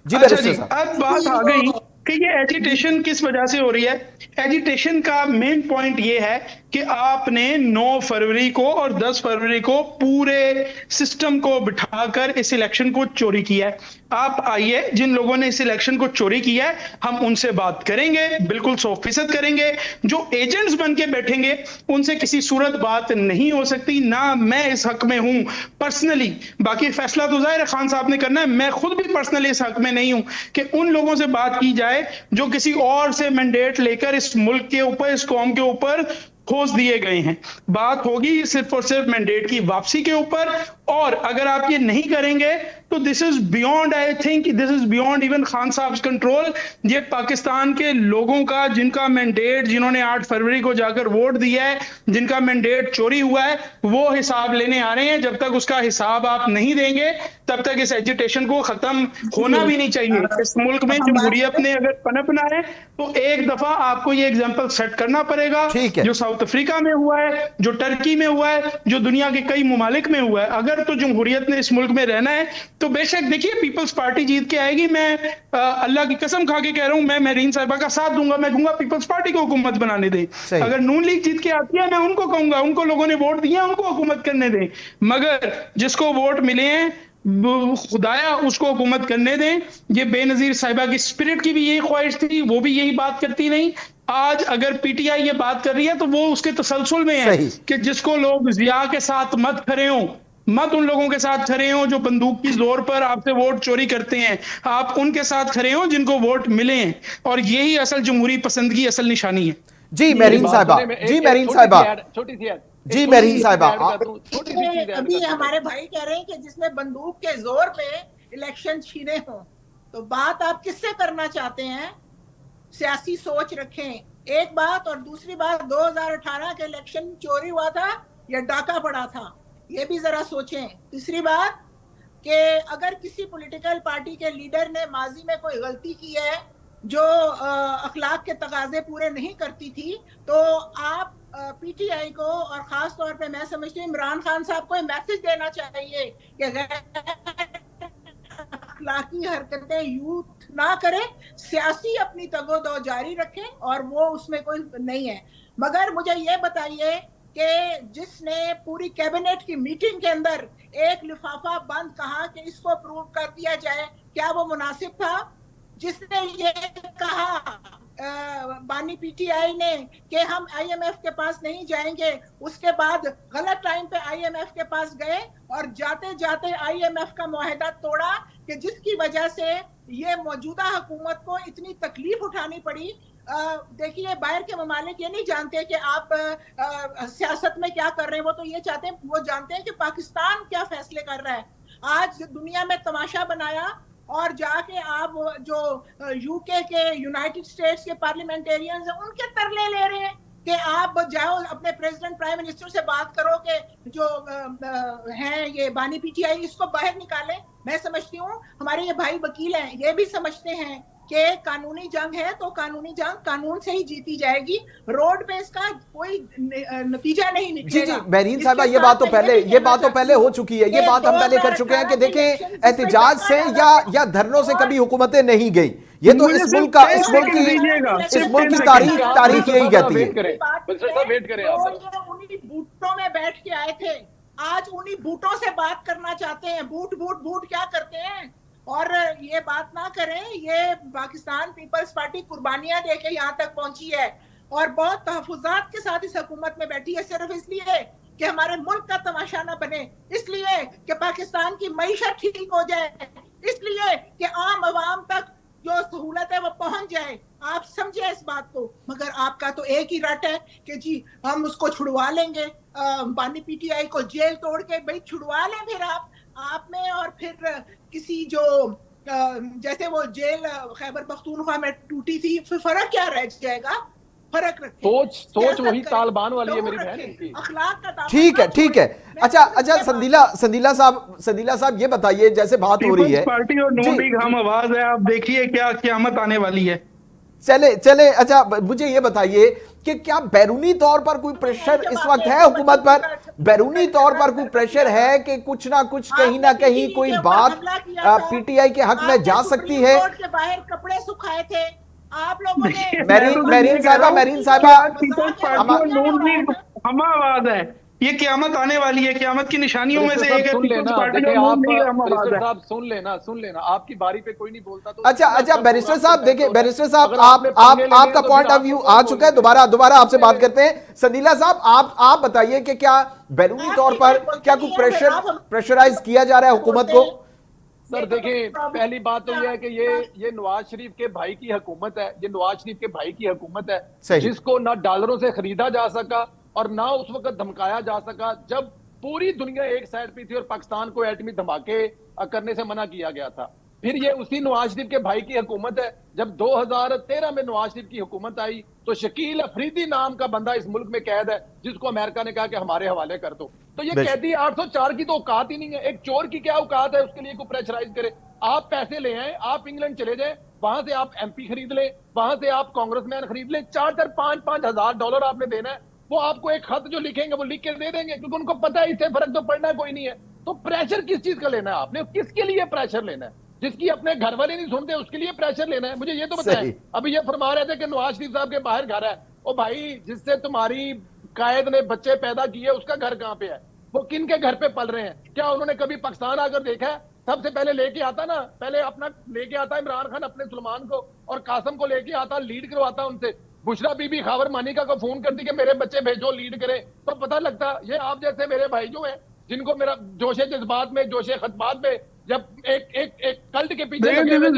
जी जी, अब बात आ गई कि ये एजिटेशन किस वजह से हो रही है। एजिटेशन का मेन पॉइंट ये है कि आपने 9 फरवरी को और 10 फरवरी को पूरे सिस्टम को बिठाकर इस इलेक्शन को चोरी किया है। आप आइए, जिन लोगों ने इस इलेक्शन को चोरी किया है हम उनसे बात करेंगे, बिल्कुल 100% करेंगे। जो एजेंट्स बन के बैठेंगे उनसे किसी सूरत बात नहीं हो सकती, ना मैं इस हक में हूं पर्सनली। बाकी फैसला तो जाहिर खान साहब ने करना है, मैं खुद भी पर्सनली इस हक में नहीं हूं कि उन लोगों से बात की जाए जो किसी और से मैंडेट लेकर इस मुल्क के ऊपर, इस कौम के ऊपर ठोस दिए गए हैं। बात होगी सिर्फ और सिर्फ मैंडेट की वापसी के ऊपर, और अगर आप ये नहीं करेंगे तो this is beyond, I think this is beyond even Khan साहब कंट्रोल। ये पाकिस्तान के लोगों का, जिनका मैंडेट, जिन्होंने 8 फरवरी को जाकर वोट दिया है, जिनका मैंडेट चोरी हुआ है, वो हिसाब लेने आ रहे हैं। जब तक उसका हिसाब आप नहीं देंगे तब तक इस एजिटेशन को खत्म होना भी नहीं चाहिए। इस मुल्क में जमहूरियत ने अगर पनपना है तो एक दफा आपको ये एग्जाम्पल सेट करना पड़ेगा, जो साउथ अफ्रीका में हुआ है, जो टर्की में हुआ है, जो दुनिया के कई मुमालिक में हुआ है। अगर तो जमहूरियत ने इस मुल्क में रहना है तो बेशक देखिए पीपल्स पार्टी जीत के आएगी। मैं अल्लाह की कसम खा के कह रहा हूं, मैं महरीन साहिबा का साथ दूंगा, मैं कहूंगा पीपल्स पार्टी को हुकूमत बनाने दें। अगर नून लीग जीत के आती है मैं उनको कहूंगा, उनको लोगों ने वोट दिया, उनको हुकूमत करने दें। मगर जिसको वोट मिले हैं खुदाया उसको हुकूमत करने दें। ये बेनजीर साहिबा की स्पिरिट की भी यही ख्वाहिश थी, वो भी यही बात करती नहीं। आज अगर पीटीआई ये बात कर रही है तो वो उसके तसलसल में है कि जिसको लोग जिया के साथ मत खड़े हों, मत उन लोगों के साथ खड़े हो जो बंदूक की जोर पर आपसे वोट चोरी करते हैं। आप उनके साथ खड़े हो जिनको वोट मिले हैं, और यही असल जमहूरी पसंद की असल निशानी है। जी महरीन साहिबा, जी महरीन साहिबा, छोटी सी जी महरीन साहिबा, अभी हमारे भाई कह रहे हैं कि जिसने बंदूक के जोर पे इलेक्शन छीने हो, तो बात आप किससे करना चाहते हैं? सियासी सोच रखें एक बात, और दूसरी बात 2018 के इलेक्शन चोरी हुआ था या डाका पड़ा था, ये भी जरा सोचें। तीसरी बात कि अगर किसी पॉलिटिकल पार्टी के लीडर ने माजी में कोई गलती की है जो अखलाक के तकाजे पूरे नहीं करती थी, तो आप पीटीआई को और खास तौर पे मैं समझती हूँ इमरान खान साहब को मैसेज देना चाहिए कि अखलाकी हरकतें यूथ ना करें, सियासी अपनी तगोदो जारी रखें, और वो उसमें कोई नहीं है। मगर मुझे ये बताइए कि जिसने पूरी कैबिनेट की मीटिंग के अंदर एक लिफाफा बंद कहा कि इसको अप्रूव कर दिया जाए, क्या वो मुनासिब था? जिसने ये कहा बानी पीटीआई ने कि हम आईएमएफ के पास नहीं जाएंगे, उसके बाद गलत टाइम पे आईएमएफ के पास गए और जाते जाते आईएमएफ का मुआहदा तोड़ा, कि जिसकी वजह से ये मौजूदा हुकूमत को इतनी तकलीफ उठानी पड़ी। देखिए बाहर के ममालिक ये नहीं जानते कि आप सियासत में क्या कर रहे हैं, वो तो ये चाहते हैं, वो जानते हैं कि पाकिस्तान क्या फैसले कर रहा है। आज दुनिया में तमाशा बनाया और जाके आप जो यूके के, यूनाइटेड स्टेट्स के पार्लियामेंटेरियंस हैं, उनके तरले ले रहे हैं कि आप जाओ अपने प्रेसिडेंट, प्राइम मिनिस्टर से बात करो कि जो हैं ये बानी पीटीआई, इसको बाहर निकालें। मैं समझती हूँ हमारे ये भाई वकील हैं, ये भी समझते हैं कि कानूनी जंग है तो कानूनी जंग कानून से ही जीती जाएगी, रोड पे इसका कोई नतीजा नहीं निकलेगा। जी महरीन साहिबा, ये बात तो पहले हो चुकी है, ये बात हम पहले कर चुके हैं कि देखें एहतजाज से या धरनों से कभी हुकूमतें नहीं गई। ये तो इस मुल्क की तारीख यही कहती है। वेट करें आप। बूटों में बैठ के आए थे, आज उन्हीं बूटों से बात करना चाहते हैं। बूट बूट बूट क्या करते हैं? और ये बात ना करें, ये पाकिस्तान पीपल्स पार्टी कुर्बानियां देके यहाँ तक पहुंची है और बहुत तहफुजात के साथ इस हुकूमत में बैठी है, सिर्फ इसलिए कि हमारे मुल्क का तमाशा ना बने, इसलिए कि पाकिस्तान की मईशत ठीक हो जाए, इसलिए कि आम आवाम तक जो सहूलत है वो पहुंच जाए। आप समझे इस बात को। मगर आपका तो एक ही रट है कि जी हम उसको छुड़वा लेंगे, बानी पीटीआई को जेल तोड़ के, भाई छुड़वा लें फिर आप में, और फिर किसी जो जैसे वो जेल खैबर पख्तूनख्वा में टूटी थी, फिर फर्क क्या रह जाएगा? फर्क रखें। सोच वही तालिबान वाली है मेरी बहन। अखलाक का ठीक है। अच्छा संदीला साहब ये बताइए, जैसे बात हो रही है पार्टी और नून लीग हम आवाज है, आप देखिए क्या क़यामत आने वाली है। चले। अच्छा मुझे ये बताइए कि क्या बैरूनी तौर पर कोई प्रेशर इस वक्त है हुकूमत पर? बैरूनी तौर पर कोई प्रेशर है कि कुछ ना कुछ कहीं ना कहीं कोई बात पीटीआई के हक में जा सकती है? के बाहर कपड़े सुखाए थे आप लोगों ने। मेरीन साहिबा हम आवाज है, ये क़यामत आने वाली है, क़यामत की निशानियों में से एक है। सुन लेना आपकी बारी पे कोई नहीं बोलता तो। अच्छा बैरिस्टर साहब देखिए, बैरिस्टर साहब आपका पॉइंट ऑफ व्यू आ चुका है, दोबारा आपसे बात करते हैं। संदीला साहब आप बताइए कि क्या बैरूनी तौर पर क्या कोई प्रेशराइज किया जा रहा है हुकूमत को? सर देखिए, पहली बात तो यह है कि ये नवाज शरीफ के भाई की हुकूमत है, ये नवाज शरीफ के भाई की हुकूमत है जिसको ना डॉलरों से खरीदा जा सका और ना उस वक्त धमकाया जा सका जब पूरी दुनिया एक साइड पे थी और पाकिस्तान को एटमी धमाके करने से मना किया गया था। फिर ये उसी नवाज शरीफ के भाई की हुकूमत है जब 2013 में नवाज शरीफ की हुकूमत आई तो शकील अफरीदी नाम का बंदा इस मुल्क में कैद है जिसको अमेरिका ने कहा कि हमारे हवाले कर दो। तो ये कैदी 804 की तो औकात ही नहीं है। एक चोर की क्या औकात है उसके लिए कोई प्रेशराइज करे? आप पैसे ले आए, आप इंग्लैंड चले जाए, वहां से आप एमपी खरीद ले, वहां से आप कांग्रेसमैन खरीद ले, 4-5 हजार डॉलर आपने देना है, वो आपको एक खत जो लिखेंगे वो लिख के दे देंगे क्योंकि उनको पता है इससे फर्क तो पड़ना कोई नहीं है। तो प्रेशर किस चीज का लेना है आपने? किसके लिए प्रेशर लेना है? जिसकी अपने घर वाले नहीं सुनते उसके लिए प्रेशर लेना है? मुझे ये तो बताएं। अभी ये फरमा रहे थे कि नवाज शरीफ साहब के बाहर घर है। ओ भाई, जिससे तुम्हारी कायद ने बच्चे पैदा किए उसका घर कहाँ पे है? वो किन के घर पे पल रहे हैं? क्या उन्होंने कभी पाकिस्तान आकर देखा है? सबसे पहले लेके आता ना, पहले अपना लेके आता इमरान खान अपने सलमान को और कासम को लेके आता, लीड करवाता उनसे। बुशरा बीबी खावर मानिका को फोन करती कि मेरे बच्चे भेजो लीड करे, तो पता लगता। ये आप जैसे मेरे भाई जो हैं जिनको मेरा जोशे जज्बात में, जोशे खतबात में जब एक कल्ट के पीछे लगे हुए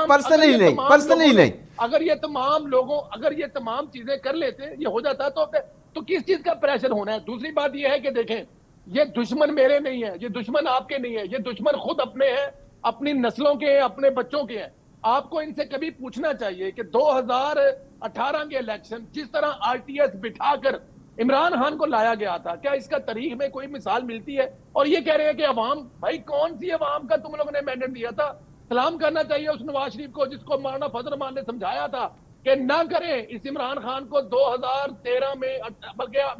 पर्सनली नहीं, अगर ये तमाम चीजें कर लेते, ये हो जाता तो किस चीज का प्रेशर होना है? दूसरी बात ये है कि देखें, ये दुश्मन मेरे नहीं है, ये दुश्मन आपके नहीं है, ये दुश्मन खुद अपने हैं, अपनी नस्लों के हैं, अपने बच्चों के हैं। आपको इनसे कभी पूछना चाहिए कि 2018 के इलेक्शन जिस तरह आरटीएस बिठाकर इमरान खान को लाया गया था, क्या इसका तारीख में कोई मिसाल मिलती है? और ये कह रहे हैं कि अवाम, भाई कौन सी अवाम का तुम लोगों ने मैंडेट दिया था? सलाम करना चाहिए उस नवाज शरीफ को जिसको मौलाना फजल रहमान ने समझाया था कि ना करें, इस इमरान खान को 2013 में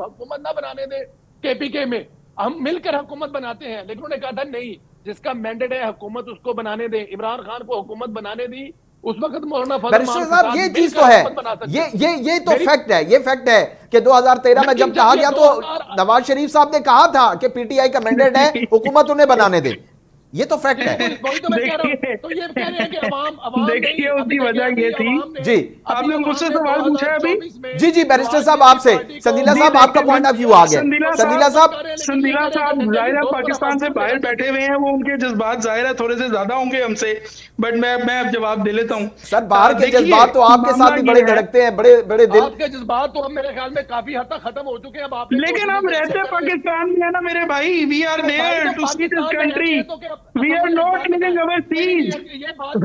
हुकूमत ना बनाने दे, केपीके में हम मिलकर हुकूमत बनाते हैं। लेकिन उन्होंने कहा था नहीं, जिसका मैंडेट है हुकूमत उसको बनाने दे। इमरान खान को हुकूमत बनाने दी उस वक्त मौलाना फजल साहब, ये चीज तो है, ये तो फैक्ट है, ये फैक्ट है कि 2013 में जब कहा गया तो नवाज शरीफ साहब ने कहा था कि पीटीआई का मैंडेट है हुकूमत उन्हें बनाने दे। ये तो फैक्ट है। वही तो मैं कह रहा हूं। तो ये कह रहे हैं कि अवाम देखिए उसकी वजह ये थी जी, आपने मुझसे सवाल पूछा है अभी। जी बैरिस्टर साहब आपसे, संदीला साहब आपका पॉइंट ऑफ व्यू आ गया। संदीला साहब जाहिर है पाकिस्तान से बाहर बैठे हुए हैं, वो उनके जज्बात जाहिर है थोड़े से ज्यादा होंगे हमसे, बट मैं अब जवाब दे लेता हूँ। सर बाहर के जज्बात तो आपके साथ भी बड़े धड़कते हैं, बड़े दिल के जज्बात तो हम मेरे ख्याल में काफी हद तक खत्म हो चुके हैं। अब लेकिन हम रहते पाकिस्तान में है ना मेरे भाई, we are there to see this country, we are not living overseas,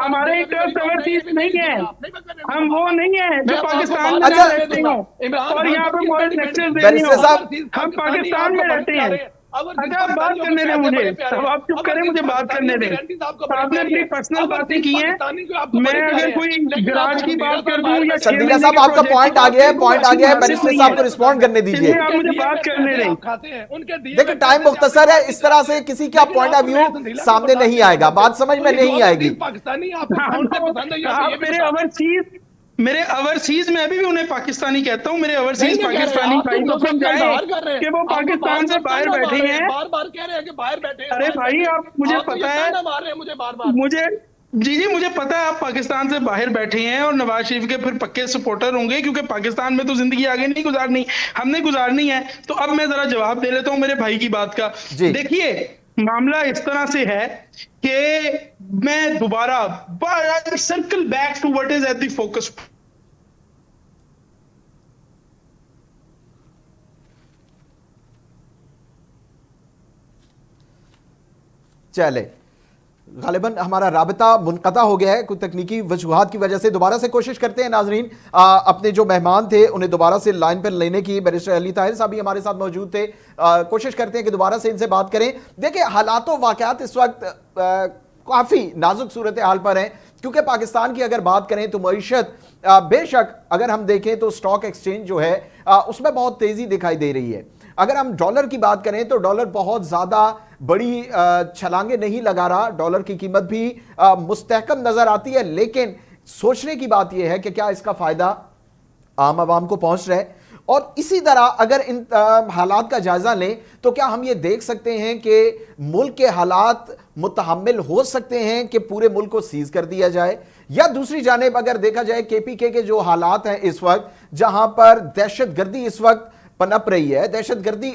हमारे इंटरेस्ट ओवरसीज नहीं है, हम वो नहीं है जो पाकिस्तान में रहते हो और यहाँ पे मॉरल लेक्चर्स दे रही हो। हम पाकिस्तान में रहते हैं। अच्छा बात करने दें मुझे, अब आप चुप करें, मुझे बात करने दें। आपने अपनी पर्सनल बातें की हैं, मैं अगर कोई गराज की बात कर दूं या संदीला साहब आपका पॉइंट आ गया है, बैरिस्टर साहब को रिस्पॉन्ड करने दीजिए। आप मुझे बात करने दें। देखिए टाइम मुख्तसर है, इस तरह से किसी का पॉइंट ऑफ व्यू सामने नहीं आएगा, बात समझ में नहीं आएगी। आप मेरे ओवरसीज मेरे ओवरसीज में अभी भी उन्हें पाकिस्तानी कहता हूँ, मेरे ओवरसीज नहीं कह रहे, पाकिस्तानी आप भाई तो को लफ्ज़ का समझाएं इज़हार कर रहे हैं, कि वो आप तो पाकिस्तान से बाहर ताना बैठे मार रहे हैं, हैं। बार बार कह रहे हैं कि बाहर बैठे हैं, अरे बाहर भाई, बैठे हैं। आप, मुझे आप तो ये पता है, ताना मार रहे हैं मुझे बार बार। मुझे, जी जी मुझे पता है आप पाकिस्तान से बाहर बैठे हैं और नवाज शरीफ के फिर पक्के सपोर्टर होंगे, क्योंकि पाकिस्तान में तो जिंदगी आगे नहीं गुजारनी, हमने गुजारनी है। तो अब मैं जरा जवाब दे लेता हूं मेरे भाई की बात का। जी देखिए, मामला इस तरह से है कि मैं दोबारा circle back to what is at the focus. चले, गालिबन हमारा राबता मुनक़ता हो गया है कुछ तकनीकी वजूहात की वजह से। दोबारा से कोशिश करते हैं नाजरीन, अपने जो मेहमान थे उन्हें दोबारा से लाइन पर लेने की। बैरिस्टर अली ताहिर साहब भी हमारे साथ मौजूद थे। कोशिश करते हैं कि दोबारा से इनसे बात करें। देखिए, हालात वाक़यात इस वक्त काफ़ी नाजुक सूरत हाल पर हैं, क्योंकि पाकिस्तान की अगर बात करें तो मईशत बेशक अगर हम देखें तो स्टॉक एक्सचेंज जो है उसमें बहुत तेज़ी दिखाई दे रही है। अगर हम डॉलर की बात करें तो डॉलर बहुत ज़्यादा बड़ी छलांगे नहीं लगा रहा, डॉलर की कीमत भी मुस्तहकम नजर आती है। लेकिन सोचने की बात यह है कि क्या इसका फायदा आम आवाम को पहुंच रहा है। और इसी तरह अगर इन हालात का जायजा लें तो क्या हम ये देख सकते हैं कि मुल्क के हालात मुतहम्मिल हो सकते हैं कि पूरे मुल्क को सीज कर दिया जाए, या दूसरी जानिब अगर देखा जाए केपीके के जो हालात हैं इस वक्त, जहां पर दहशतगर्दी इस वक्त पनप रही है, दहशतगर्दी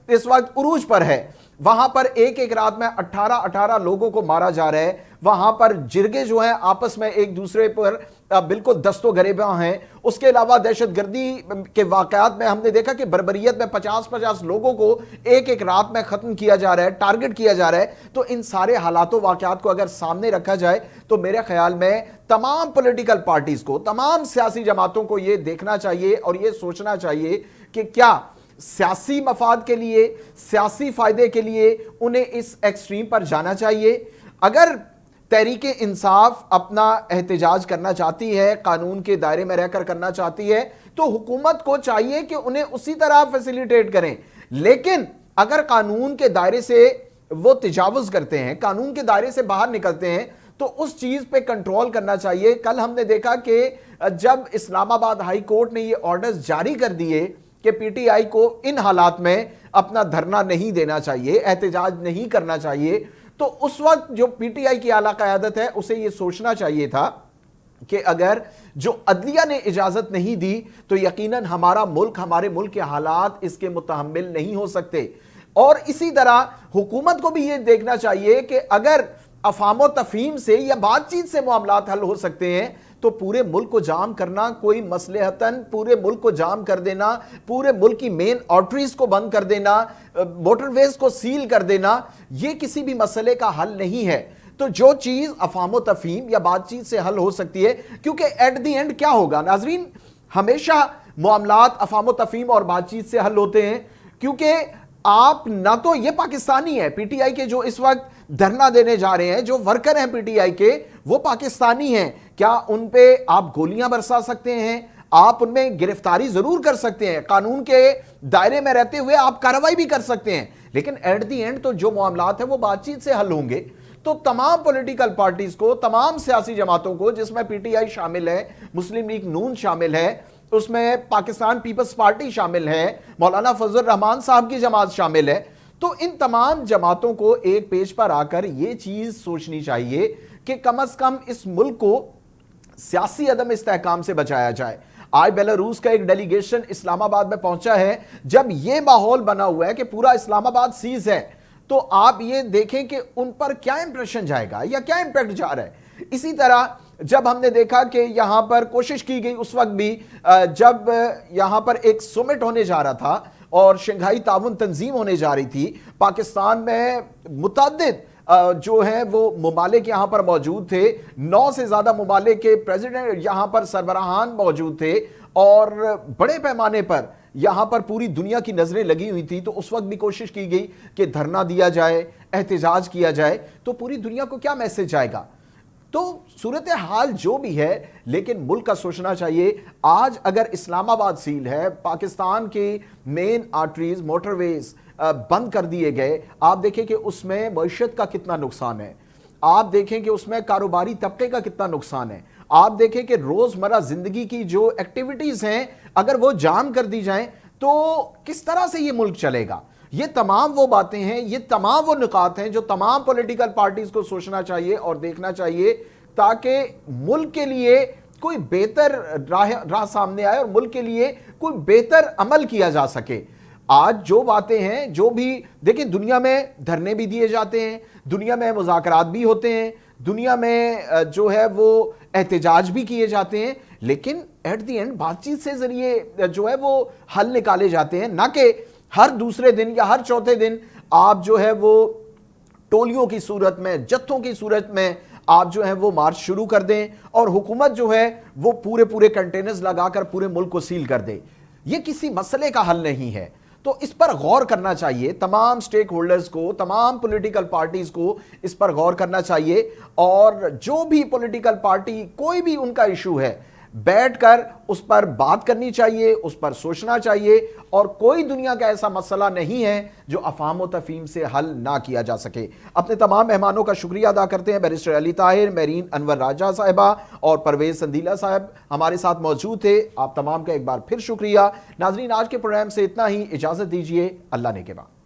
इस वक्त उरूज पर है, वहां पर एक एक रात में 18 लोगों को मारा जा रहा है, वहां पर जिरगे जो हैं आपस में एक दूसरे पर बिल्कुल दस्तो गरेबा हैं। उसके अलावा दहशतगर्दी के वाकयात में हमने देखा कि बर्बरियत में 50-50 लोगों को एक एक रात में खत्म किया जा रहा है, टारगेट किया जा रहा है। तो इन सारे हालातों वाकयात को अगर सामने रखा जाए तो मेरे ख्याल में तमाम पॉलिटिकल पार्टीज को, तमाम सियासी जमातों को यह देखना चाहिए और यह सोचना चाहिए कि क्या सियासी मफाद के लिए, सियासी फायदे के लिए उन्हें इस एक्सट्रीम पर जाना चाहिए। अगर तहरीक इंसाफ अपना एहतजाज करना चाहती है, कानून के दायरे में रहकर करना चाहती है, तो हुकूमत को चाहिए कि उन्हें उसी तरह फैसिलिटेट करें। लेकिन अगर कानून के दायरे से वो तजावुज करते हैं, कानून के दायरे से बाहर निकलते हैं, तो उस चीज पे कंट्रोल करना चाहिए। कल हमने देखा कि जब इस्लामाबाद हाई कोर्ट ने ये ऑर्डर्स जारी कर दिए कि पीटीआई को इन हालात में अपना धरना नहीं देना चाहिए, एहतजाज नहीं करना चाहिए, तो उस वक्त जो पीटीआई की आला क़यादत है उसे यह सोचना चाहिए था कि अगर जो अदलिया ने इजाजत नहीं दी तो यकीनन हमारा मुल्क, हमारे मुल्क के हालात इसके मुतहम्मिल नहीं हो सकते। और इसी तरह हुकूमत को भी यह देखना चाहिए कि अगर अफाम तफहीम से या बातचीत से मामलात हल हो सकते हैं तो पूरे मुल्क को जाम करना कोई मसलहतन, पूरे मुल्क को जाम कर देना, पूरे मुल्क की मेन आर्टरीज को बंद कर देना, मोटरवेज को सील कर देना, यह किसी भी मसले का हल नहीं है। तो जो चीज अफाम तफहीम या बातचीत से हल हो सकती है, क्योंकि एट द एंड क्या होगा नाजरीन, हमेशा मामलात अफाम तफहीम और बातचीत से हल होते हैं। क्योंकि आप ना तो ये पाकिस्तानी है, पीटीआई के जो इस वक्त धरना देने जा रहे हैं, जो वर्कर हैं पीटीआई के, वो पाकिस्तानी हैं। क्या उन पे आप गोलियां बरसा सकते हैं? आप उनमें गिरफ्तारी जरूर कर सकते हैं, कानून के दायरे में रहते हुए आप कार्रवाई भी कर सकते हैं, लेकिन एट दी एंड तो जो मामलात है वो बातचीत से हल होंगे। तो तमाम पॉलिटिकल पार्टीज को, तमाम सियासी जमातों को, जिसमें पीटीआई शामिल है, मुस्लिम लीग नून शामिल है, उसमें पाकिस्तान पीपल्स पार्टी शामिल है, मौलाना फजल रहमान साहब की जमात शामिल है, तो इन तमाम जमातों को एक पेज पर आकर यह चीज सोचनी चाहिए कि कम से कम इस मुल्क को सियासी अदम इस्तेहकाम से बचाया जाए। आज बेलारूस का एक डेलीगेशन इस्लामाबाद में पहुंचा है। जब यह माहौल बना हुआ है कि पूरा इस्लामाबाद सीज है, तो आप ये देखें कि उन पर क्या इंप्रेशन जाएगा या क्या इंपैक्ट जा रहा है। इसी तरह जब हमने देखा कि यहां पर कोशिश की गई उस वक्त भी, जब यहां पर एक समिट होने जा रहा था और शंघाई ताउन तंजीम होने जा रही थी, पाकिस्तान में मुतअद्दिद जो है वो ममालिक यहां पर मौजूद थे, 9 से ज्यादा ममालिक के प्रेसिडेंट यहां पर सरबराहान मौजूद थे, और बड़े पैमाने पर यहां पर पूरी दुनिया की नजरें लगी हुई थी। तो उस वक्त भी कोशिश की गई कि धरना दिया जाए, एहतजाज किया जाए, तो पूरी दुनिया को क्या मैसेज जाएगा। तो सूरत हाल जो भी है, लेकिन मुल्क का सोचना चाहिए। आज अगर इस्लामाबाद सील है, पाकिस्तान के मेन आर्टरीज, मोटरवेज बंद कर दिए गए, आप देखें कि उसमें मईशत का कितना नुकसान है, आप देखें कि उसमें कारोबारी तबके का कितना नुकसान है, आप देखें कि रोजमर्रा जिंदगी की जो एक्टिविटीज हैं अगर वो जाम कर दी जाएं तो किस तरह से ये मुल्क चलेगा। ये तमाम वो बातें हैं, ये तमाम वो निकात हैं जो तमाम पॉलिटिकल पार्टीज को सोचना चाहिए और देखना चाहिए ताकि मुल्क के लिए कोई बेहतर राह सामने आए और मुल्क के लिए कोई बेहतर अमल किया जा सके। आज जो बातें हैं, जो भी देखिए, दुनिया में धरने भी दिए जाते हैं, दुनिया में मुज़ाकरात भी होते हैं, दुनिया में जो है वो एहतजाज भी किए जाते हैं, लेकिन एट द एंड बातचीत से जरिए जो है वो हल निकाले जाते हैं, ना कि हर दूसरे दिन या हर चौथे दिन आप जो है वो टोलियों की सूरत में, जत्थों की सूरत में आप जो है वो मार्च शुरू कर दें और हुकूमत जो है वो पूरे पूरे कंटेनर्स लगाकर पूरे मुल्क को सील कर दे। ये किसी मसले का हल नहीं है। तो इस पर गौर करना चाहिए, तमाम स्टेक होल्डर्स को, तमाम पॉलिटिकल पार्टीज को इस पर गौर करना चाहिए और जो भी पॉलिटिकल पार्टी कोई भी उनका इशू है बैठकर उस पर बात करनी चाहिए, उस पर सोचना चाहिए और कोई दुनिया का ऐसा मसला नहीं है जो अफाम व तफहीम से हल ना किया जा सके। अपने तमाम मेहमानों का शुक्रिया अदा करते हैं। बैरिस्टर अली ताहिर, मेरीन अनवर राजा साहिबा और परवेज संदीला साहब हमारे साथ मौजूद थे। आप तमाम का एक बार फिर शुक्रिया। नाजरीन, आज के प्रोग्राम से इतना ही, इजाजत दीजिए। अल्लाह ने के बाद।